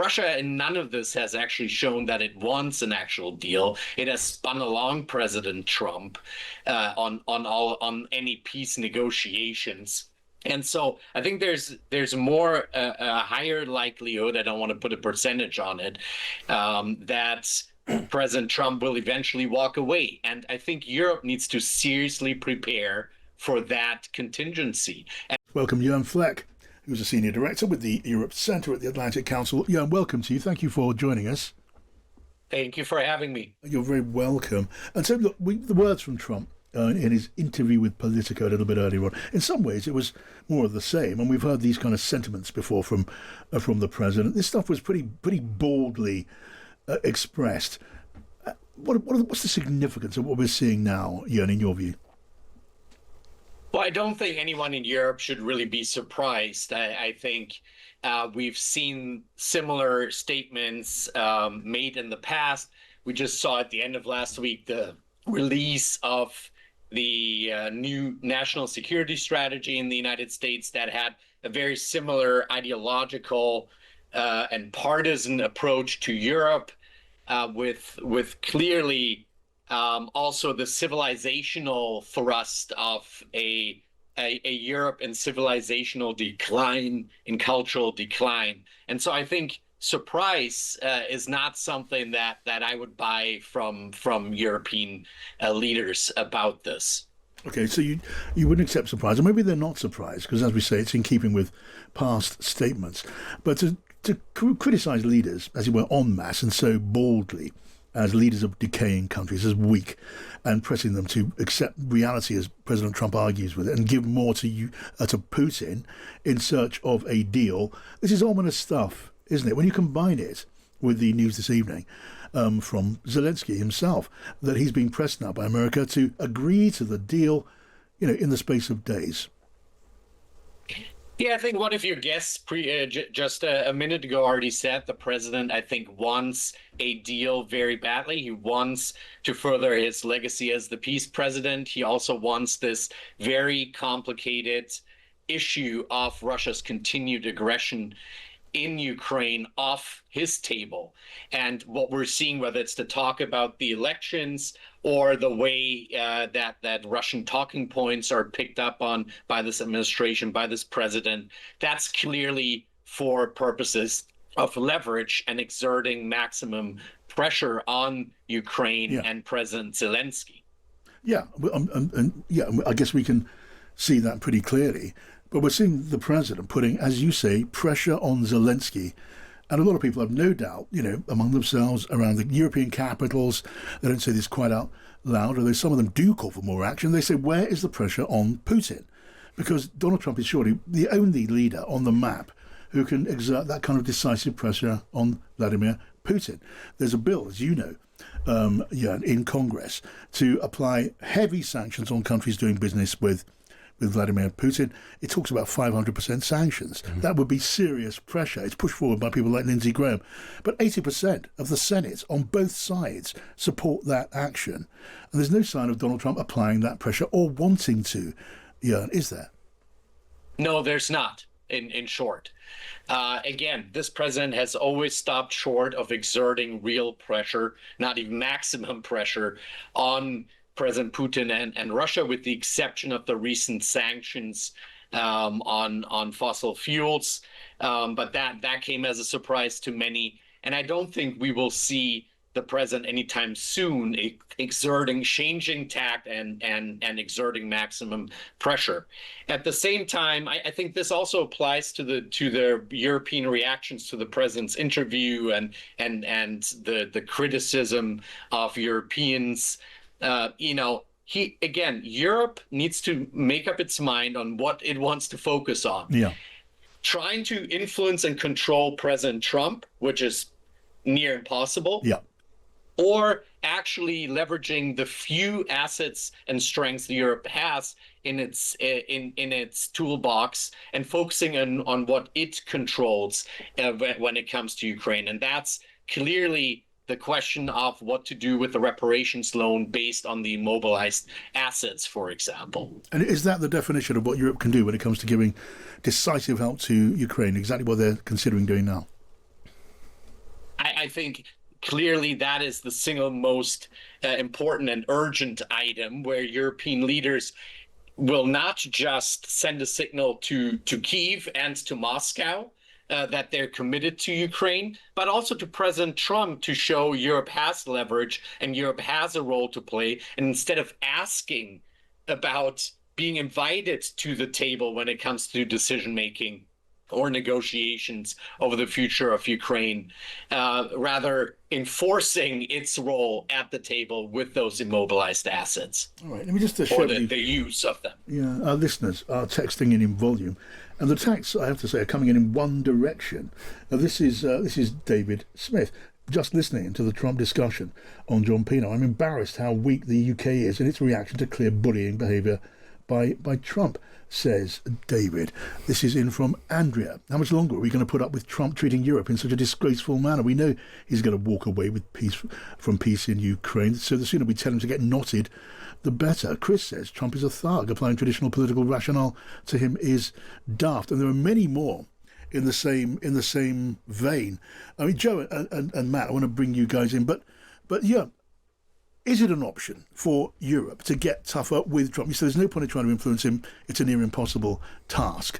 Russia in none of this has actually shown that it wants an actual deal. It has spun along President Trump on any peace negotiations. And so I think there's more a higher likelihood, I don't want to put a percentage on it, that President Trump will eventually walk away. And I think Europe needs to seriously prepare for that contingency. Welcome, Jörn Fleck, who's a senior director with the Europe Centre at the Atlantic Council. Jörn, welcome to you. Thank you for joining us. Thank you for having me. You're very welcome. And so, look, the words from Trump in his interview with Politico a little bit earlier on, in some ways it was more of the same. And we've heard these kind of sentiments before from the president. This stuff was pretty boldly expressed. What's the significance of what we're seeing now, Jörn, in your view? Well, I don't think anyone in Europe should really be surprised. I think we've seen similar statements made in the past. We just saw at the end of last week the release of the new national security strategy in the United States that had a very similar ideological and partisan approach to Europe, with clearly also the civilizational thrust of a Europe in civilizational decline, in cultural decline. And so I think surprise is not something that I would buy from European leaders about this. Okay, so you wouldn't accept surprise, or maybe they're not surprised, because as we say, it's in keeping with past statements. But to criticise leaders, as it were, en masse and so boldly, as leaders of decaying countries, as weak, and pressing them to accept reality, as President Trump argues with it, and give more to Putin in search of a deal. This is ominous stuff, isn't it? When you combine it with the news this evening from Zelensky himself, that he's being pressed now by America to agree to the deal, in the space of days. Yeah, I think one of your guests just a minute ago already said the president, I think, wants a deal very badly. He wants to further his legacy as the peace president. He also wants this very complicated issue of Russia's continued aggression in Ukraine off his table. And what we're seeing, whether it's to talk about the elections or the way that Russian talking points are picked up on by this administration, by this president, that's clearly for purposes of leverage and exerting maximum pressure on Ukraine and President Zelensky. Yeah, I guess we can see that pretty clearly. But we're seeing the president putting, as you say, pressure on Zelensky. And a lot of people have no doubt, among themselves, around the European capitals. They don't say this quite out loud, although some of them do call for more action. They say, where is the pressure on Putin? Because Donald Trump is surely the only leader on the map who can exert that kind of decisive pressure on Vladimir Putin. There's a bill, as you know, in Congress to apply heavy sanctions on countries doing business with Vladimir Putin. It talks about 500% sanctions. Mm-hmm. That would be serious pressure. It's pushed forward by people like Lindsey Graham. But 80% of the Senate on both sides support that action. And there's no sign of Donald Trump applying that pressure or wanting to. Jörn, is there? No, there's not, in short. Again, this president has always stopped short of exerting real pressure, not even maximum pressure, on President Putin and Russia, with the exception of the recent sanctions on fossil fuels. But that came as a surprise to many. And I don't think we will see the president anytime soon changing tact and exerting maximum pressure. At the same time, I think this also applies to the European reactions to the president's interview and the criticism of Europeans. Europe needs to make up its mind on what it wants to focus on. Yeah. Trying to influence and control President Trump, which is near impossible. Yeah. Or actually leveraging the few assets and strengths Europe has in its toolbox and focusing on what it controls when it comes to Ukraine. And that's clearly the question of what to do with the reparations loan based on the mobilized assets, for example. And is that the definition of what Europe can do when it comes to giving decisive help to Ukraine, exactly what they're considering doing now? I think clearly that is the single most important and urgent item where European leaders will not just send a signal to Kyiv and to Moscow that they're committed to Ukraine, but also to President Trump to show Europe has leverage and Europe has a role to play. And instead of asking about being invited to the table when it comes to decision making or negotiations over the future of Ukraine, rather enforcing its role at the table with those immobilized assets. All right, let me just share or the use of them. Yeah, our listeners are texting in volume, and the texts, I have to say, are coming in one direction. Now, this is David Smith. Just listening to the Trump discussion on John Pino, I'm embarrassed how weak the UK is in its reaction to clear bullying behaviour by Trump, says David. This is in from Andrea. How much longer are we going to put up with Trump treating Europe in such a disgraceful manner? We know he's going to walk away with peace in Ukraine, so the sooner we tell him to get knotted, the better. Chris says Trump is a thug. Applying traditional political rationale to him is daft. And there are many more in the same vein. I mean, Joe and Matt, I want to bring you guys in, but yeah, is it an option for Europe to get tougher with Trump? You say there's no point in trying to influence him. It's a near impossible task.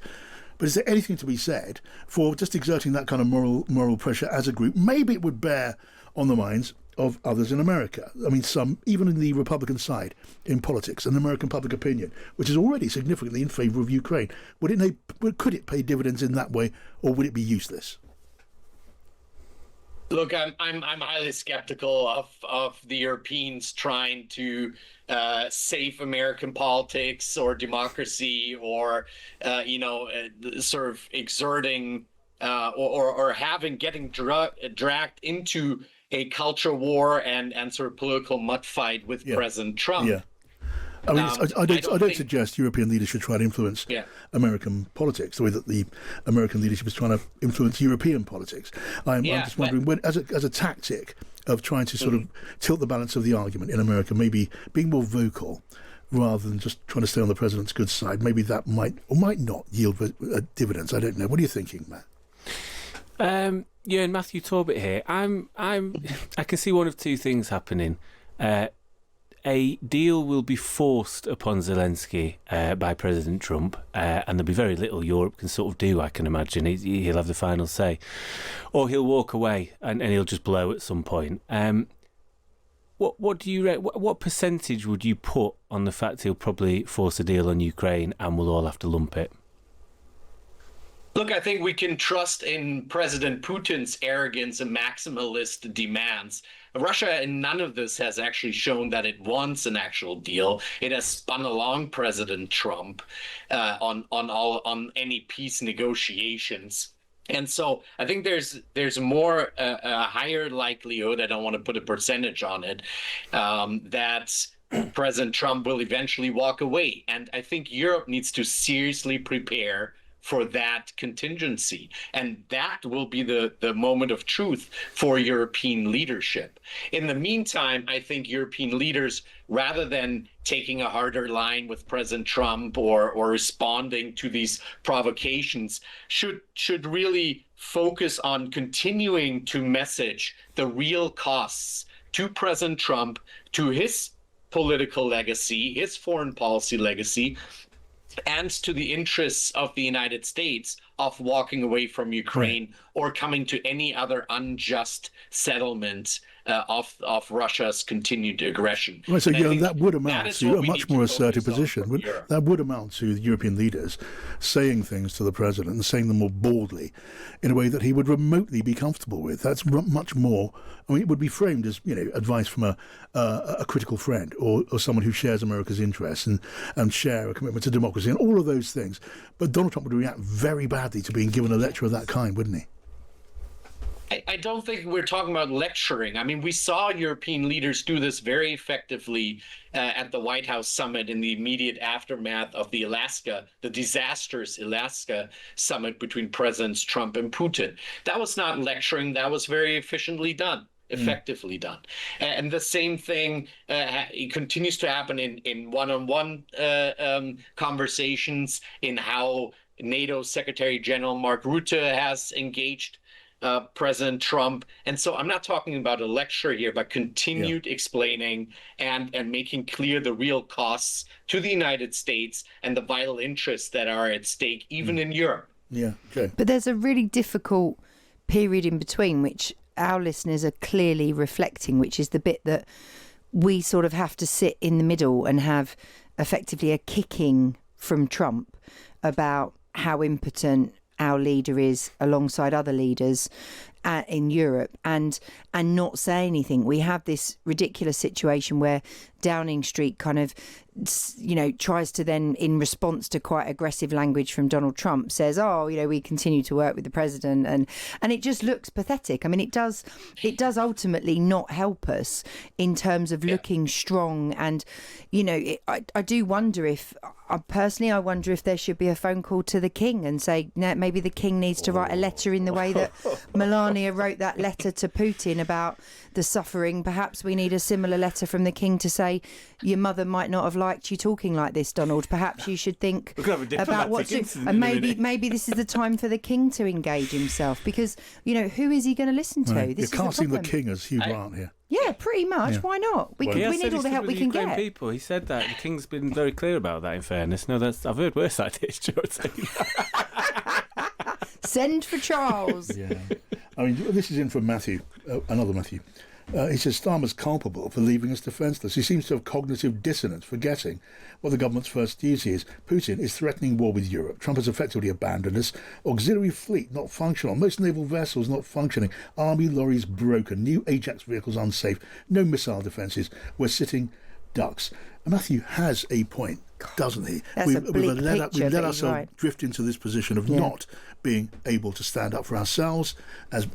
But is there anything to be said for just exerting that kind of moral pressure as a group? Maybe it would bear on the minds of others in America. I mean, some, even in the Republican side in politics and American public opinion, which is already significantly in favour of Ukraine. Could it pay dividends in that way, or would it be useless? Look, I'm highly skeptical of the Europeans trying to save American politics or democracy, or sort of exerting or getting dragged into a culture war and sort of political mud fight with President Trump. Yeah. I mean, I don't suggest European leaders should try to influence American politics the way that the American leadership is trying to influence European politics. I'm just wondering, as a tactic of trying to sort of tilt the balance of the argument in America, maybe being more vocal rather than just trying to stay on the president's good side, maybe that might or might not yield dividends. I don't know. What are you thinking, Matt? Yeah, and Matthew Torbett here. I can see one of two things happening. A deal will be forced upon Zelensky by President Trump, and there'll be very little Europe can sort of do, I can imagine. He'll have the final say. Or he'll walk away and he'll just blow at some point. What do you what percentage would you put on the fact he'll probably force a deal on Ukraine and we'll all have to lump it? Look, I think we can trust in President Putin's arrogance and maximalist demands. Russia, in none of this, has actually shown that it wants an actual deal. It has spun along President Trump on any peace negotiations. And so I think there's more a higher likelihood, I don't want to put a percentage on it, that President Trump will eventually walk away. And I think Europe needs to seriously prepare for that contingency. And that will be the moment of truth for European leadership. In the meantime, I think European leaders, rather than taking a harder line with President Trump or responding to these provocations, should really focus on continuing to message the real costs to President Trump, to his political legacy, his foreign policy legacy, and to the interests of the United States of walking away from Ukraine or coming to any other unjust settlement of Russia's continued aggression. Right, so that would amount to a much more assertive position. That would amount to the European leaders saying things to the president and saying them more boldly in a way that he would remotely be comfortable with. That's much more. I mean, it would be framed as advice from a critical friend or someone who shares America's interests and share a commitment to democracy and all of those things. But Donald Trump would react very badly to being given a lecture of that kind, wouldn't he? I don't think we're talking about lecturing. I mean, we saw European leaders do this very effectively at the White House summit in the immediate aftermath of the disastrous Alaska summit between Presidents Trump and Putin. That was not lecturing. That was very effectively done. And the same thing it continues to happen in one-on-one conversations, in how NATO Secretary General Mark Rutte has engaged President Trump. And so I'm not talking about a lecture here, but continued explaining and making clear the real costs to the United States and the vital interests that are at stake, even in Europe. Yeah, okay. But there's a really difficult period in between, which our listeners are clearly reflecting, which is the bit that we sort of have to sit in the middle and have effectively a kicking from Trump about how impotent our leader is alongside other leaders in Europe, and not say anything. We have this ridiculous situation where Downing Street kind of, tries to then, in response to quite aggressive language from Donald Trump, says, we continue to work with the president, and it just looks pathetic. I mean, it does ultimately not help us in terms of looking strong. And, I do wonder if, personally, I wonder if there should be a phone call to the King and say, maybe the King needs to write a letter in the way that Melania wrote that letter to Putin about the suffering. Perhaps we need a similar letter from the King to say, your mother might not have liked you talking like this, Donald. Perhaps you should think about what to do. And maybe this is the time for the King to engage himself, because, who is he going to listen to? Right. This You're casting the King as Hugh Grant here. Yeah, pretty much. Yeah. Why not? We need all the help we can get. People. He said that. The King's been very clear about that, in fairness. No, I've heard worse ideas, George. Send for Charles. Yeah. I mean, this is in from Matthew, another Matthew. He says Starmer's culpable for leaving us defenceless. He seems to have cognitive dissonance, forgetting what the government's first duty is. Putin is threatening war with Europe. Trump has effectively abandoned us. Auxiliary fleet not functional. Most naval vessels not functioning. Army lorries broken. New Ajax vehicles unsafe. No missile defences. We're sitting ducks. And Matthew has a point, doesn't he? We've let ourselves drift into this position of not being able to stand up for ourselves as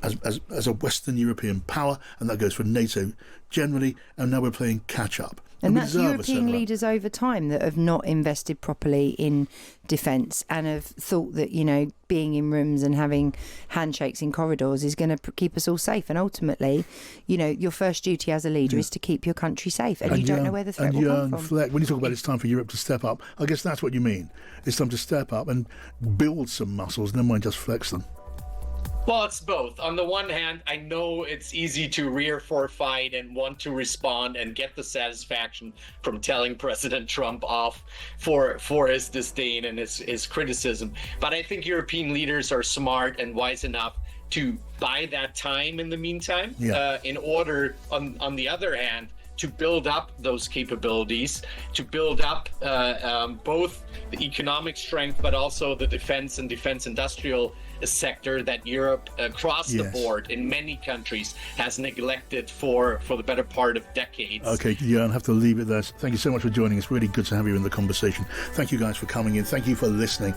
a Western European power, and that goes for NATO generally, and now we're playing catch up. And that's European leaders over time that have not invested properly in defence and have thought that, being in rooms and having handshakes in corridors is going to keep us all safe. And ultimately, your first duty as a leader is to keep your country safe. And you don't know where the threat will come from. Jörn Fleck, when you talk about it's time for Europe to step up, I guess that's what you mean. It's time to step up and build some muscles, never mind just flex them. Well, it's both. On the one hand, I know it's easy to rear for a fight and want to respond and get the satisfaction from telling President Trump off for his disdain and his criticism. But I think European leaders are smart and wise enough to buy that time in the meantime, in order, on the other hand, to build up those capabilities, to build up both the economic strength, but also the defense and defense industrial sector that Europe across the board in many countries has neglected for the better part of decades. Okay, Jörn, I have to leave it there. Thank you so much for joining us. Really good to have you in the conversation. Thank you guys for coming in. Thank you for listening.